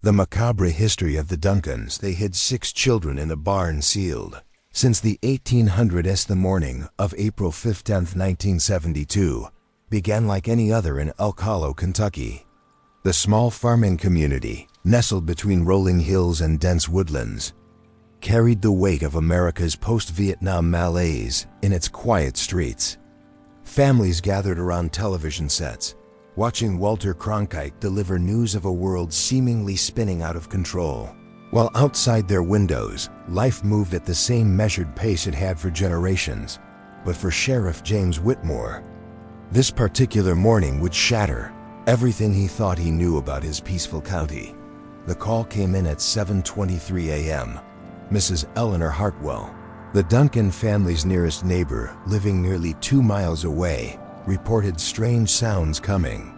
The macabre history of the Duncans. They hid 6 children in a barn sealed. Since the 1800s, the morning of April 15, 1972, began like any other in Elk Hollow, Kentucky. The small farming community, nestled between rolling hills and dense woodlands, carried the weight of America's post-Vietnam malaise in its quiet streets. Families gathered around television sets, watching Walter Cronkite deliver news of a world seemingly spinning out of control. While outside their windows, life moved at the same measured pace it had for generations. But for Sheriff James Whitmore, this particular morning would shatter everything he thought he knew about his peaceful county. The call came in at 7:23 a.m. Mrs. Eleanor Hartwell, the Duncan family's nearest neighbor, living nearly 2 miles away, reported strange sounds coming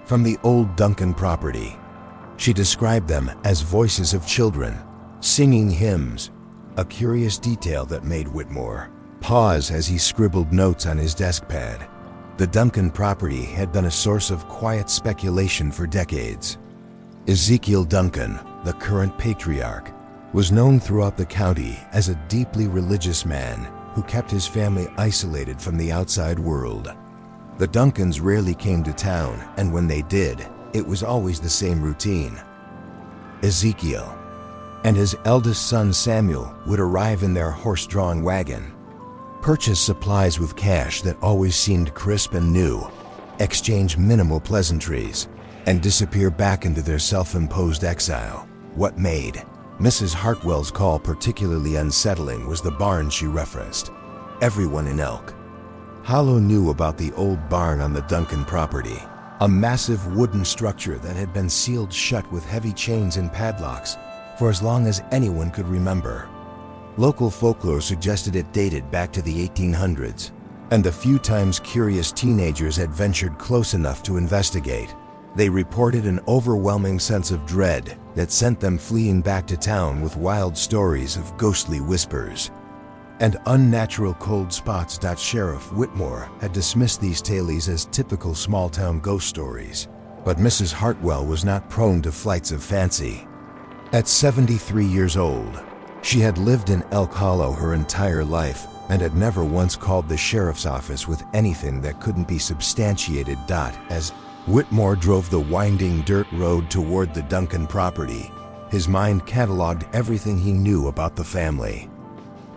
from the old Duncan property. She described them as voices of children singing hymns, a curious detail that made Whitmore pause as he scribbled notes on his desk pad. The Duncan property had been a source of quiet speculation for decades. Ezekiel Duncan, the current patriarch, was known throughout the county as a deeply religious man who kept his family isolated from the outside world. The Duncans rarely came to town, and when they did, it was always the same routine. Ezekiel and his eldest son Samuel would arrive in their horse-drawn wagon, purchase supplies with cash that always seemed crisp and new, exchange minimal pleasantries, and disappear back into their self-imposed exile. What made Mrs. Hartwell's call particularly unsettling was the barn she referenced. Everyone in Elk Hollow knew about the old barn on the Duncan property, a massive wooden structure that had been sealed shut with heavy chains and padlocks for as long as anyone could remember. Local folklore suggested it dated back to the 1800s, and the few times curious teenagers had ventured close enough to investigate, they reported an overwhelming sense of dread that sent them fleeing back to town with wild stories of ghostly whispers and unnatural cold spots. Sheriff Whitmore had dismissed these tales as typical small-town ghost stories, but Mrs. Hartwell was not prone to flights of fancy. At 73 years old, she had lived in Elk Hollow her entire life and had never once called the sheriff's office with anything that couldn't be substantiated. As Whitmore drove the winding dirt road toward the Duncan property, his mind cataloged everything he knew about the family.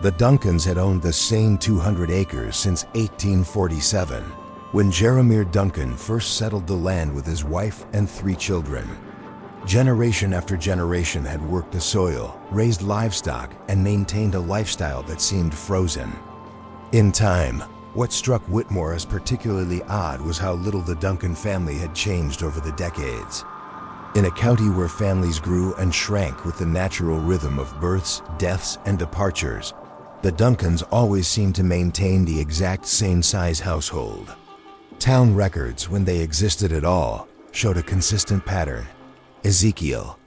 The Duncans had owned the same 200 acres since 1847, when Jeremiah Duncan first settled the land with his wife and 3 children. Generation after generation had worked the soil, raised livestock, and maintained a lifestyle that seemed frozen in time. What struck Whitmore as particularly odd was how little the Duncan family had changed over the decades. In a county where families grew and shrank with the natural rhythm of births, deaths, and departures, the Duncans always seemed to maintain the exact same size household. Town records, when they existed at all, showed a consistent pattern. Ezekiel,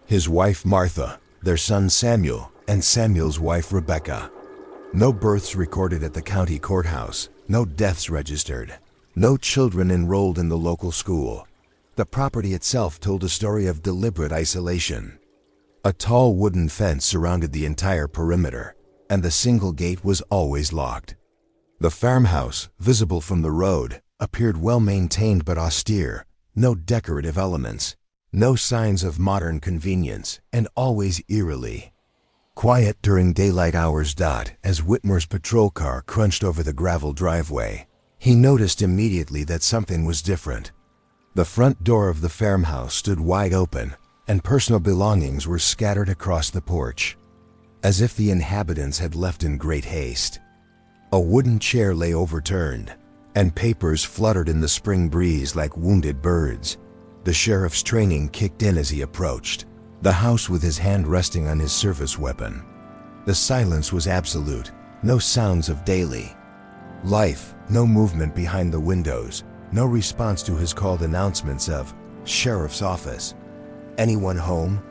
his wife Martha, their son Samuel, and Samuel's wife Rebecca. No births recorded at the county courthouse, no deaths registered, no children enrolled in the local school. The property itself told a story of deliberate isolation. A tall wooden fence surrounded the entire perimeter, and the single gate was always locked. The farmhouse, visible from the road, appeared well-maintained but austere, no decorative elements, no signs of modern convenience, and always eerily quiet during daylight hours. As Whitmore's patrol car crunched over the gravel driveway, he noticed immediately that something was different. The front door of the farmhouse stood wide open, and personal belongings were scattered across the porch, as if the inhabitants had left in great haste. A wooden chair lay overturned, and papers fluttered in the spring breeze like wounded birds. The sheriff's training kicked in as he approached the house with his hand resting on his service weapon. The silence was absolute, no sounds of daily life, no movement behind the windows, no response to his called announcements of sheriff's office. Anyone home?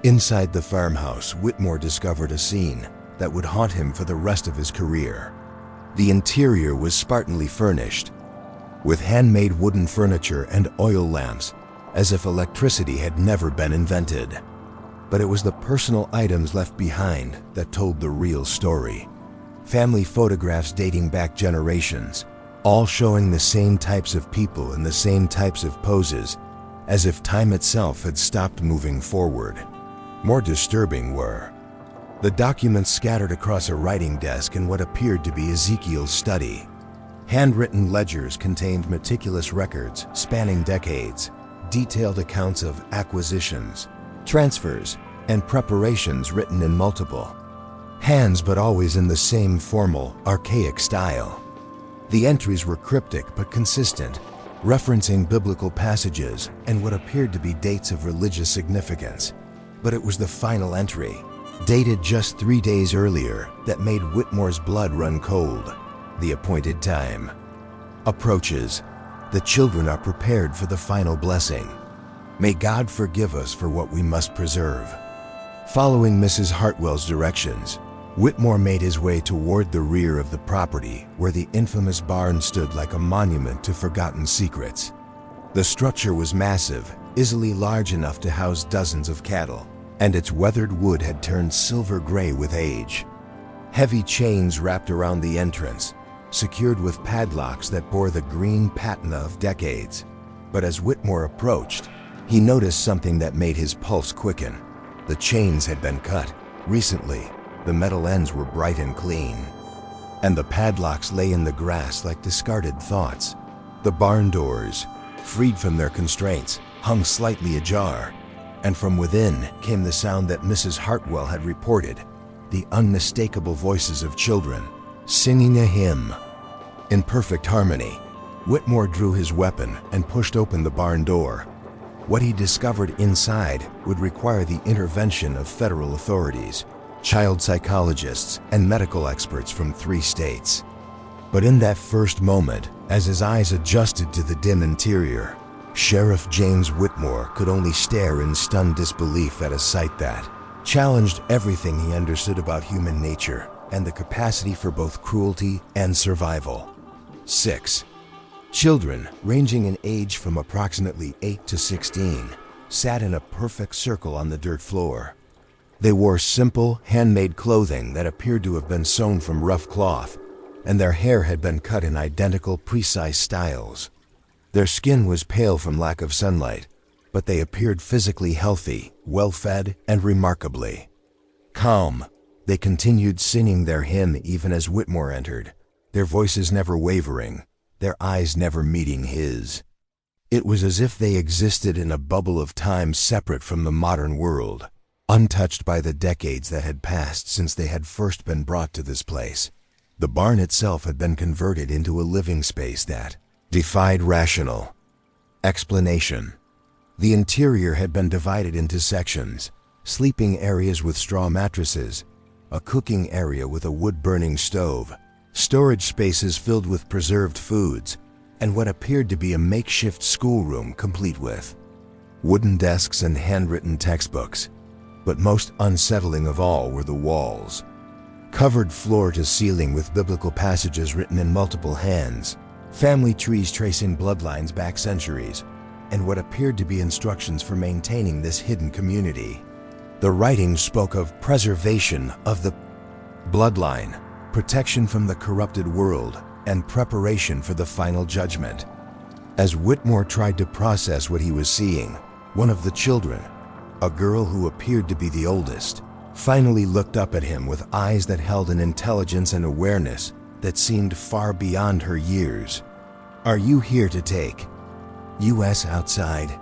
Inside the farmhouse, Whitmore discovered a scene that would haunt him for the rest of his career. The interior was spartanly furnished, with handmade wooden furniture and oil lamps, as if electricity had never been invented. But it was the personal items left behind that told the real story. Family photographs dating back generations, all showing the same types of people in the same types of poses, as if time itself had stopped moving forward. More disturbing were the documents scattered across a writing desk in what appeared to be Ezekiel's study. Handwritten ledgers contained meticulous records spanning decades, detailed accounts of acquisitions, transfers, and preparations written in multiple hands but always in the same formal, archaic style. The entries were cryptic but consistent, referencing biblical passages and what appeared to be dates of religious significance. But it was the final entry, dated just 3 days earlier, that made Whitmore's blood run cold. The appointed time approaches. The children are prepared for the final blessing. May God forgive us for what we must preserve. Following Mrs. Hartwell's directions, Whitmore made his way toward the rear of the property where the infamous barn stood like a monument to forgotten secrets. The structure was massive, easily large enough to house dozens of cattle, and its weathered wood had turned silver gray with age. Heavy chains wrapped around the entrance, secured with padlocks that bore the green patina of decades. But as Whitmore approached, he noticed something that made his pulse quicken. The chains had been cut recently. The metal ends were bright and clean, and the padlocks lay in the grass like discarded thoughts. The barn doors, freed from their constraints, hung slightly ajar, and from within came the sound that Mrs. Hartwell had reported, the unmistakable voices of children, singing a hymn. In perfect harmony, Whitmore drew his weapon and pushed open the barn door. What he discovered inside would require the intervention of federal authorities, child psychologists, and medical experts from 3 states. But in that first moment, as his eyes adjusted to the dim interior, Sheriff James Whitmore could only stare in stunned disbelief at a sight that challenged everything he understood about human nature and the capacity for both cruelty and survival. 6 children, ranging in age from approximately 8 to 16, sat in a perfect circle on the dirt floor. They wore simple, handmade clothing that appeared to have been sewn from rough cloth, and their hair had been cut in identical, precise styles. Their skin was pale from lack of sunlight, but they appeared physically healthy, well-fed, and remarkably calm. They continued singing their hymn even as Whitmore entered, their voices never wavering, their eyes never meeting his. It was as if they existed in a bubble of time separate from the modern world, untouched by the decades that had passed since they had first been brought to this place. The barn itself had been converted into a living space that defied rational explanation. The interior had been divided into sections: sleeping areas with straw mattresses, a cooking area with a wood-burning stove, storage spaces filled with preserved foods, and what appeared to be a makeshift schoolroom complete with wooden desks and handwritten textbooks. But most unsettling of all were the walls, covered floor to ceiling with biblical passages written in multiple hands, family trees tracing bloodlines back centuries, and what appeared to be instructions for maintaining this hidden community. The writing spoke of preservation of the bloodline, protection from the corrupted world, and preparation for the final judgment. As Whitmore tried to process what he was seeing, one of the children, a girl who appeared to be the oldest, finally looked up at him with eyes that held an intelligence and awareness that seemed far beyond her years. "Are you here to take us outside?"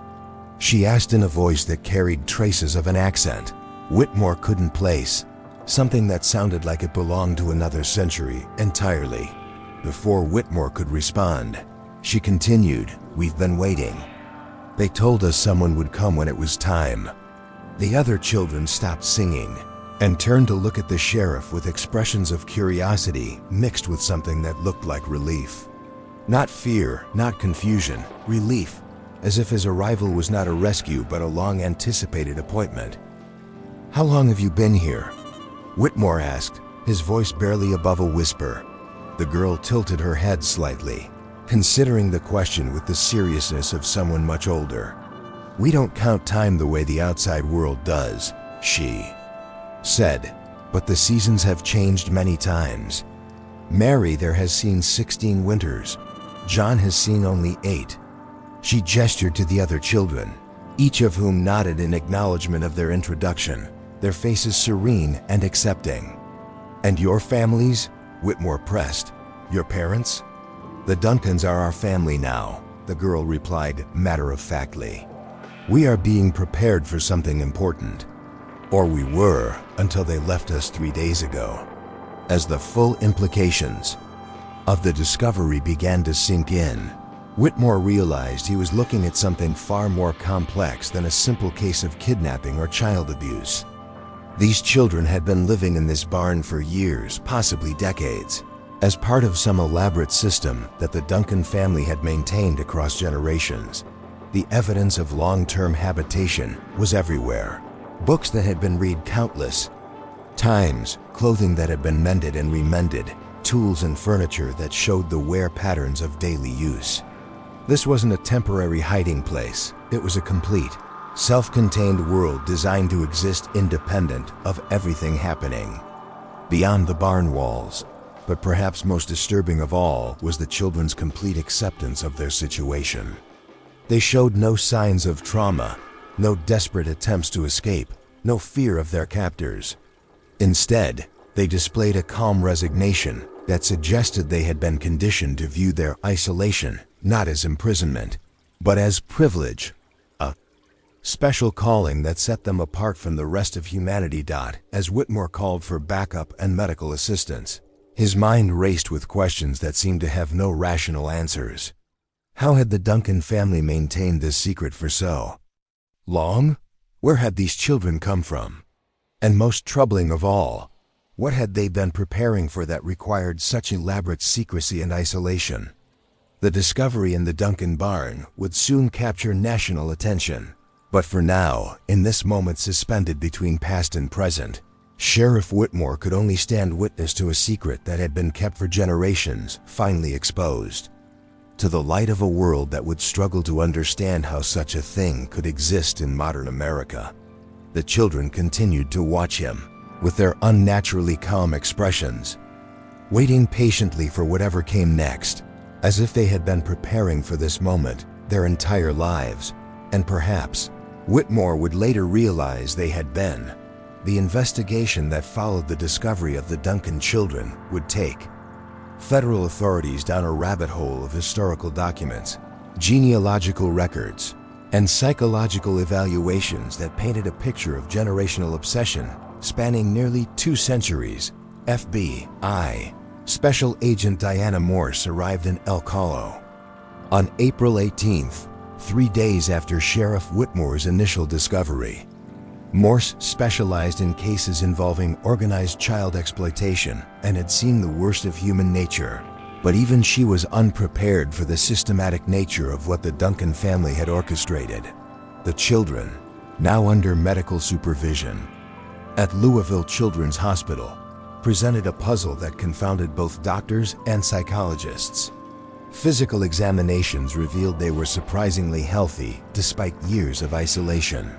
she asked in a voice that carried traces of an accent Whitmore couldn't place, something that sounded like it belonged to another century entirely. Before Whitmore could respond, she continued, "We've been waiting. They told us someone would come when it was time." The other children stopped singing and turned to look at the sheriff with expressions of curiosity mixed with something that looked like relief. Not fear, not confusion, relief, as if his arrival was not a rescue but a long-anticipated appointment. "How long have you been here?" Whitmore asked, his voice barely above a whisper. The girl tilted her head slightly, considering the question with the seriousness of someone much older. "We don't count time the way the outside world does," she said, "but the seasons have changed many times. Mary there has seen 16 winters. John has seen only 8. She gestured to the other children, each of whom nodded in acknowledgement of their introduction, their faces serene and accepting. "And your families?" Whitmore pressed. "Your parents?" "The Duncans are our family now," the girl replied matter-of-factly. "We are being prepared for something important. Or we were, until they left us 3 days ago." As the full implications of the discovery began to sink in, Whitmore realized he was looking at something far more complex than a simple case of kidnapping or child abuse. These children had been living in this barn for years, possibly decades, as part of some elaborate system that the Duncan family had maintained across generations. The evidence of long-term habitation was everywhere. Books that had been read countless times, clothing that had been mended and remended, tools and furniture that showed the wear patterns of daily use. This wasn't a temporary hiding place. It was a complete, self-contained world designed to exist independent of everything happening beyond the barn walls. But perhaps most disturbing of all was the children's complete acceptance of their situation. They showed no signs of trauma, no desperate attempts to escape, no fear of their captors. Instead, they displayed a calm resignation that suggested they had been conditioned to view their isolation not as imprisonment, but as privilege, a special calling that set them apart from the rest of humanity. As Whitmore called for backup and medical assistance, his mind raced with questions that seemed to have no rational answers. How had the Duncan family maintained this secret for so long? Where had these children come from? And most troubling of all, what had they been preparing for that required such elaborate secrecy and isolation? The discovery in the Duncan barn would soon capture national attention. But for now, in this moment suspended between past and present, Sheriff Whitmore could only stand witness to a secret that had been kept for generations, finally exposed to the light of a world that would struggle to understand how such a thing could exist in modern America. The children continued to watch him, with their unnaturally calm expressions, waiting patiently for whatever came next, as if they had been preparing for this moment their entire lives. And perhaps Whitmore would later realize they had been. The investigation that followed the discovery of the Duncan children would take federal authorities down a rabbit hole of historical documents, genealogical records, and psychological evaluations that painted a picture of generational obsession spanning nearly 2 centuries. FBI Special Agent Diana Morse arrived in El Colo on April 18th, 3 days after Sheriff Whitmore's initial discovery. Morse specialized in cases involving organized child exploitation and had seen the worst of human nature. But even she was unprepared for the systematic nature of what the Duncan family had orchestrated. The children, now under medical supervision at Louisville Children's Hospital, presented a puzzle that confounded both doctors and psychologists. Physical examinations revealed they were surprisingly healthy despite years of isolation.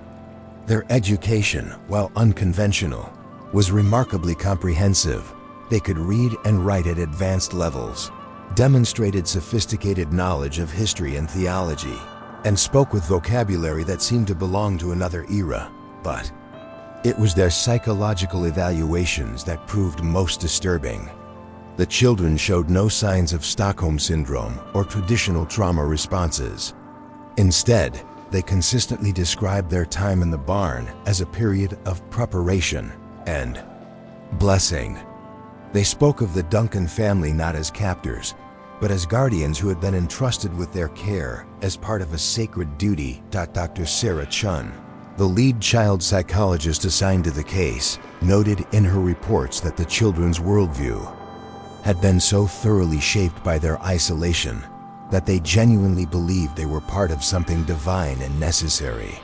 Their education, while unconventional, was remarkably comprehensive. They could read and write at advanced levels, demonstrated sophisticated knowledge of history and theology, and spoke with vocabulary that seemed to belong to another era. But it was their psychological evaluations that proved most disturbing. The children showed no signs of Stockholm Syndrome or traditional trauma responses. Instead, they consistently described their time in the barn as a period of preparation and blessing. They spoke of the Duncan family not as captors, but as guardians who had been entrusted with their care as part of a sacred duty. Dr. Sarah Chun, the lead child psychologist assigned to the case, noted in her reports that the children's worldview had been so thoroughly shaped by their isolation that they genuinely believed they were part of something divine and necessary.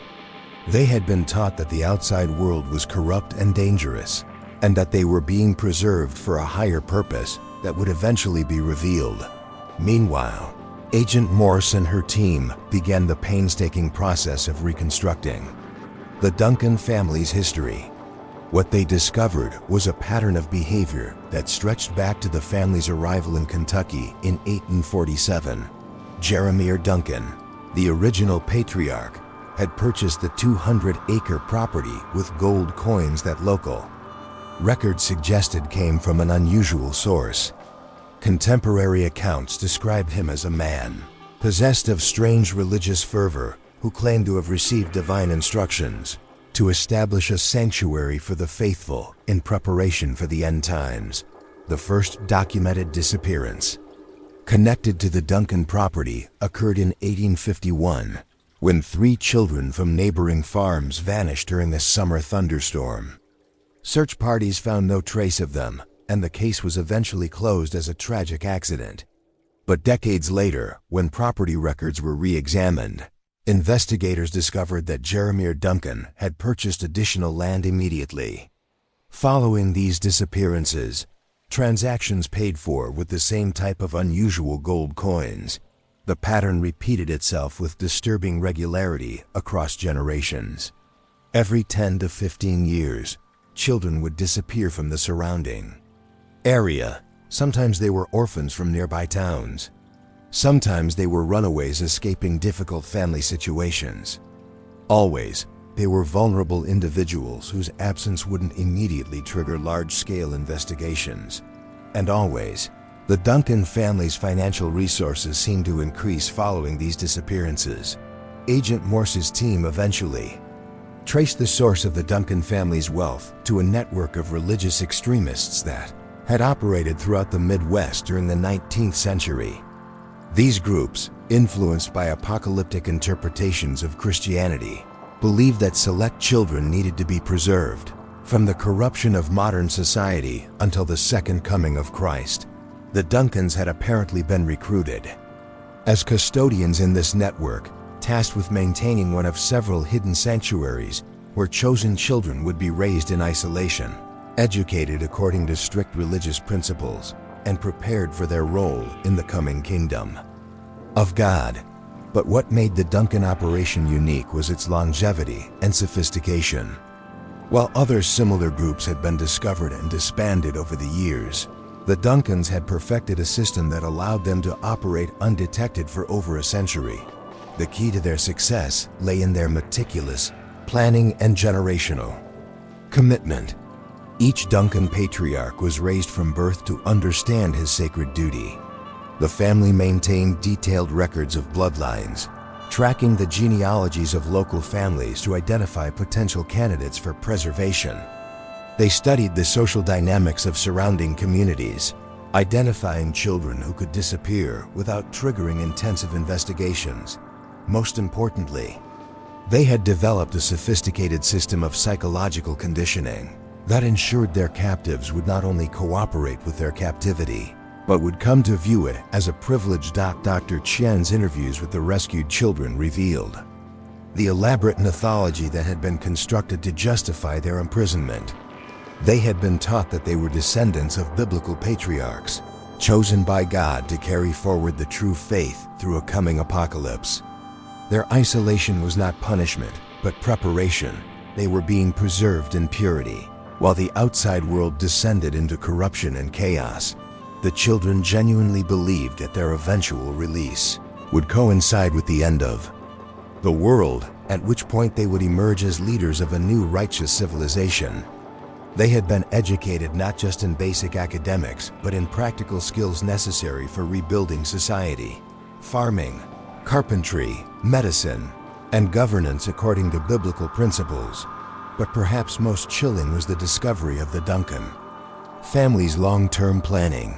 They had been taught that the outside world was corrupt and dangerous, and that they were being preserved for a higher purpose that would eventually be revealed. Meanwhile, Agent Morse and her team began the painstaking process of reconstructing the Duncan family's history. What they discovered was a pattern of behavior that stretched back to the family's arrival in Kentucky in 1847. Jeremiah Duncan, the original patriarch, had purchased the 200-acre property with gold coins that local records suggested came from an unusual source. Contemporary accounts described him as a man possessed of strange religious fervor who claimed to have received divine instructions to establish a sanctuary for the faithful in preparation for the end times. The first documented disappearance connected to the Duncan property occurred in 1851, when 3 children from neighboring farms vanished during a summer thunderstorm. Search parties found no trace of them, and the case was eventually closed as a tragic accident. But decades later, when property records were re-examined, investigators discovered that Jeremiah Duncan had purchased additional land immediately. Following these disappearances, transactions paid for with the same type of unusual gold coins. The pattern repeated itself with disturbing regularity across generations. Every 10 to 15 years, children would disappear from the surrounding area. Sometimes they were orphans from nearby towns. Sometimes they were runaways escaping difficult family situations. Always, they were vulnerable individuals whose absence wouldn't immediately trigger large-scale investigations. And always, the Duncan family's financial resources seemed to increase following these disappearances. Agent Morse's team eventually traced the source of the Duncan family's wealth to a network of religious extremists that had operated throughout the Midwest during the 19th century. These groups, influenced by apocalyptic interpretations of Christianity, believed that select children needed to be preserved from the corruption of modern society until the second coming of Christ. The Duncans had apparently been recruited as custodians in this network, tasked with maintaining one of several hidden sanctuaries where chosen children would be raised in isolation, educated according to strict religious principles, and prepared for their role in the coming kingdom of God. But what made the Duncan operation unique was its longevity and sophistication. While other similar groups had been discovered and disbanded over the years, the Duncans had perfected a system that allowed them to operate undetected for over a century. The key to their success lay in their meticulous planning and generational commitment. Each Duncan patriarch was raised from birth to understand his sacred duty. The family maintained detailed records of bloodlines, tracking the genealogies of local families to identify potential candidates for preservation. They studied the social dynamics of surrounding communities, identifying children who could disappear without triggering intensive investigations. Most importantly, they had developed a sophisticated system of psychological conditioning that ensured their captives would not only cooperate with their captivity, but would come to view it as a privilege. Dr. Chen's interviews with the rescued children revealed the elaborate mythology that had been constructed to justify their imprisonment. They had been taught that they were descendants of biblical patriarchs, chosen by God to carry forward the true faith through a coming apocalypse. Their isolation was not punishment, but preparation. They were being preserved in purity, while the outside world descended into corruption and chaos. The children genuinely believed that their eventual release would coincide with the end of the world, at which point they would emerge as leaders of a new righteous civilization. They had been educated not just in basic academics, but in practical skills necessary for rebuilding society: farming, carpentry, medicine, and governance according to biblical principles. But perhaps most chilling was the discovery of the Duncan family's long-term planning.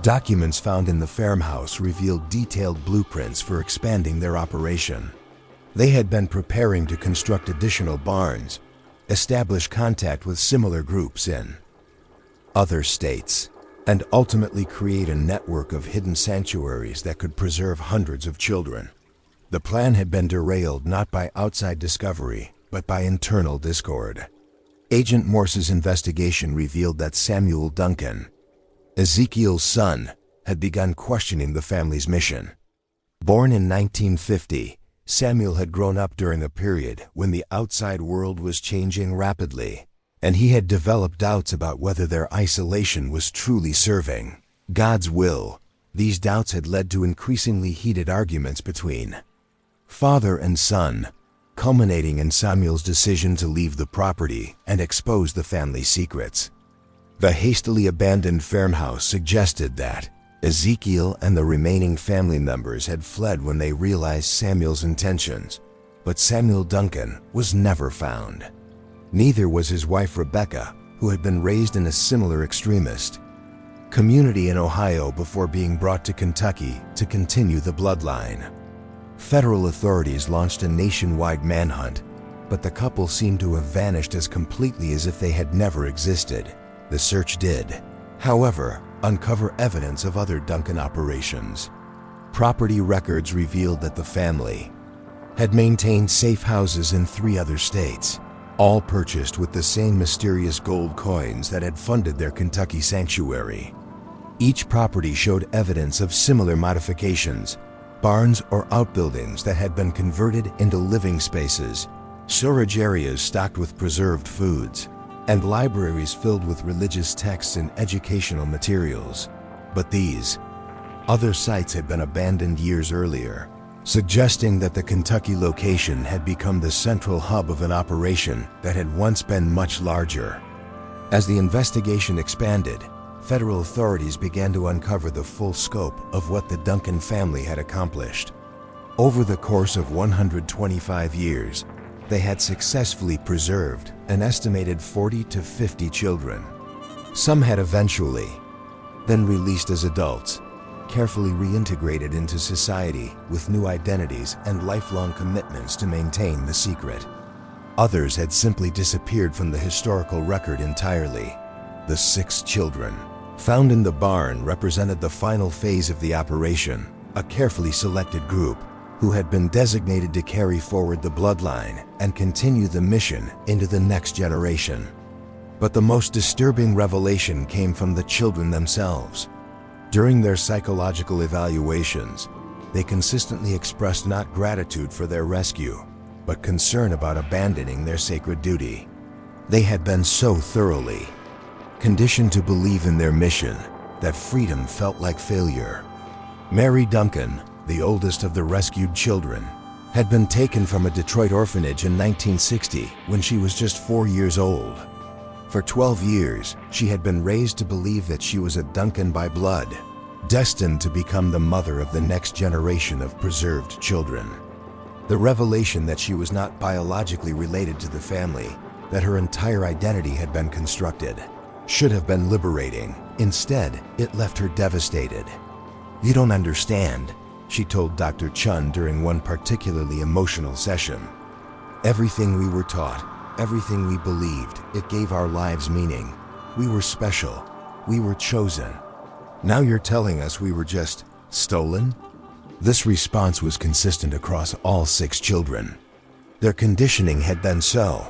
Documents found in the farmhouse revealed detailed blueprints for expanding their operation. They had been preparing to construct additional barns, establish contact with similar groups in other states, and ultimately create a network of hidden sanctuaries that could preserve hundreds of children. The plan had been derailed not by outside discovery, but by internal discord. Agent Morse's investigation revealed that Samuel Duncan, Ezekiel's son, had begun questioning the family's mission. Born in 1950, Samuel had grown up during a period when the outside world was changing rapidly, and he had developed doubts about whether their isolation was truly serving God's will. These doubts had led to increasingly heated arguments between father and son, culminating in Samuel's decision to leave the property and expose the family secrets. The hastily abandoned farmhouse suggested that Ezekiel and the remaining family members had fled when they realized Samuel's intentions, but Samuel Duncan was never found. Neither was his wife Rebecca, who had been raised in a similar extremist community in Ohio before being brought to Kentucky to continue the bloodline. Federal authorities launched a nationwide manhunt, but the couple seemed to have vanished as completely as if they had never existed. The search did, however, uncover evidence of other Duncan operations. Property records revealed that the family had maintained safe houses in 3 other states, all purchased with the same mysterious gold coins that had funded their Kentucky sanctuary. Each property showed evidence of similar modifications, barns or outbuildings that had been converted into living spaces, storage areas stocked with preserved foods, and libraries filled with religious texts and educational materials. But these other sites had been abandoned years earlier, suggesting that the Kentucky location had become the central hub of an operation that had once been much larger. As the investigation expanded, federal authorities began to uncover the full scope of what the Duncan family had accomplished. Over the course of 125 years, they had successfully preserved an estimated 40 to 50 children. Some had eventually been released as adults, carefully reintegrated into society with new identities and lifelong commitments to maintain the secret. Others had simply disappeared from the historical record entirely. The 6 children found in the barn represented the final phase of the operation, a carefully selected group who had been designated to carry forward the bloodline and continue the mission into the next generation. But the most disturbing revelation came from the children themselves. During their psychological evaluations, they consistently expressed not gratitude for their rescue, but concern about abandoning their sacred duty. They had been so thoroughly conditioned to believe in their mission that freedom felt like failure. Mary Duncan, the oldest of the rescued children, had been taken from a Detroit orphanage in 1960 when she was just 4 years old. For 12 years, she had been raised to believe that she was a Duncan by blood, destined to become the mother of the next generation of preserved children. The revelation that she was not biologically related to the family, that her entire identity had been constructed, should have been liberating. Instead, it left her devastated. "You don't understand," she told Dr. Chun during one particularly emotional session. "Everything we were taught, everything we believed, it gave our lives meaning. We were special. We were chosen. Now you're telling us we were just stolen?" This response was consistent across all 6 children. Their conditioning had been so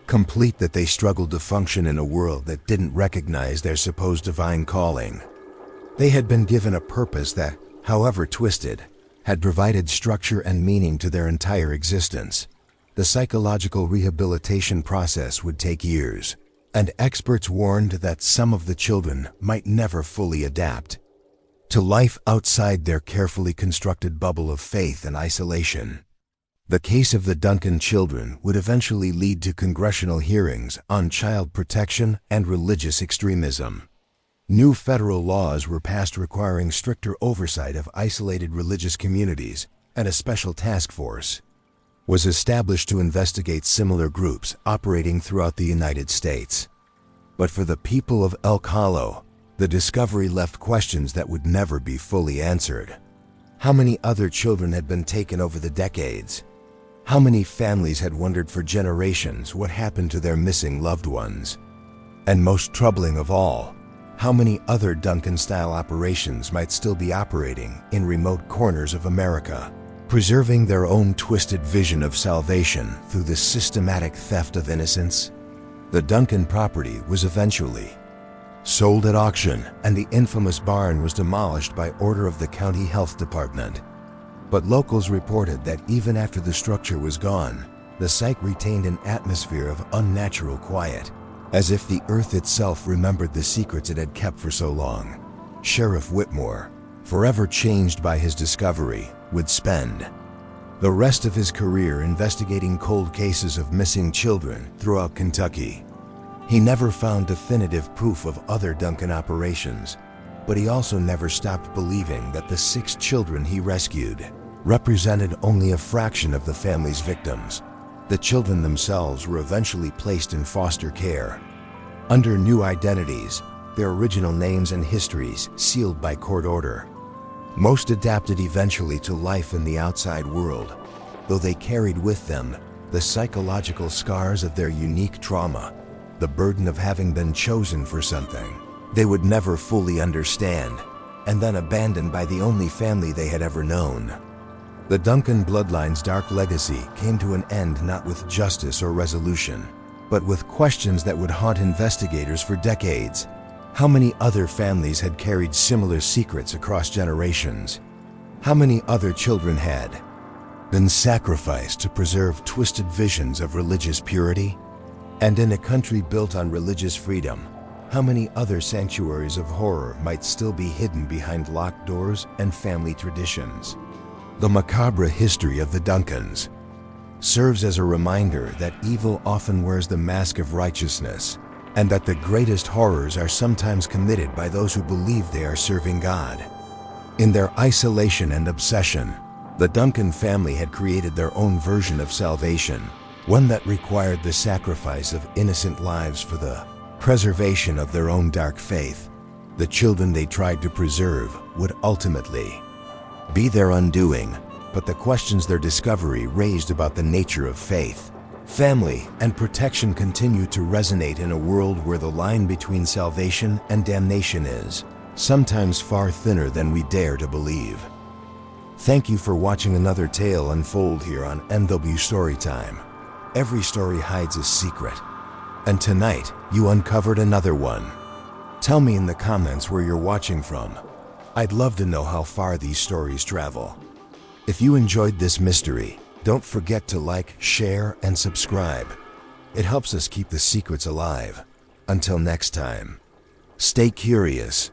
complete that they struggled to function in a world that didn't recognize their supposed divine calling. They had been given a purpose that, however twisted, had provided structure and meaning to their entire existence. The psychological rehabilitation process would take years, and experts warned that some of the children might never fully adapt to life outside their carefully constructed bubble of faith and isolation. The case of the Duncan children would eventually lead to congressional hearings on child protection and religious extremism. New federal laws were passed requiring stricter oversight of isolated religious communities, and a special task force was established to investigate similar groups operating throughout the United States. But for the people of Elk Hollow, the discovery left questions that would never be fully answered. How many other children had been taken over the decades? How many families had wondered for generations what happened to their missing loved ones? And most troubling of all, how many other Duncan-style operations might still be operating in remote corners of America, preserving their own twisted vision of salvation through the systematic theft of innocence? The Duncan property was eventually sold at auction, and the infamous barn was demolished by order of the county health department. But locals reported that even after the structure was gone, the site retained an atmosphere of unnatural quiet, as if the earth itself remembered the secrets it had kept for so long. Sheriff Whitmore, forever changed by his discovery, would spend the rest of his career investigating cold cases of missing children throughout Kentucky. He never found definitive proof of other Duncan operations, but he also never stopped believing that the 6 children he rescued represented only a fraction of the family's victims. The children themselves were eventually placed in foster care, under new identities, their original names and histories sealed by court order. Most adapted eventually to life in the outside world, though they carried with them the psychological scars of their unique trauma, the burden of having been chosen for something they would never fully understand, and then abandoned by the only family they had ever known. The Duncan bloodline's dark legacy came to an end not with justice or resolution, but with questions that would haunt investigators for decades. How many other families had carried similar secrets across generations? How many other children had been sacrificed to preserve twisted visions of religious purity? And in a country built on religious freedom, how many other sanctuaries of horror might still be hidden behind locked doors and family traditions? The macabre history of the Duncans serves as a reminder that evil often wears the mask of righteousness, and that the greatest horrors are sometimes committed by those who believe they are serving God. In their isolation and obsession, the Duncan family had created their own version of salvation, one that required the sacrifice of innocent lives for the preservation of their own dark faith. The children they tried to preserve would ultimately be their undoing, but the questions their discovery raised about the nature of faith, family, and protection continue to resonate in a world where the line between salvation and damnation is sometimes far thinner than we dare to believe. Thank you for watching another tale unfold here on NW Storytime. Every story hides a secret, and tonight you uncovered another one. Tell me in the comments where you're watching from. I'd love to know how far these stories travel. If you enjoyed this mystery, don't forget to like, share, and subscribe. It helps us keep the secrets alive. Until next time, stay curious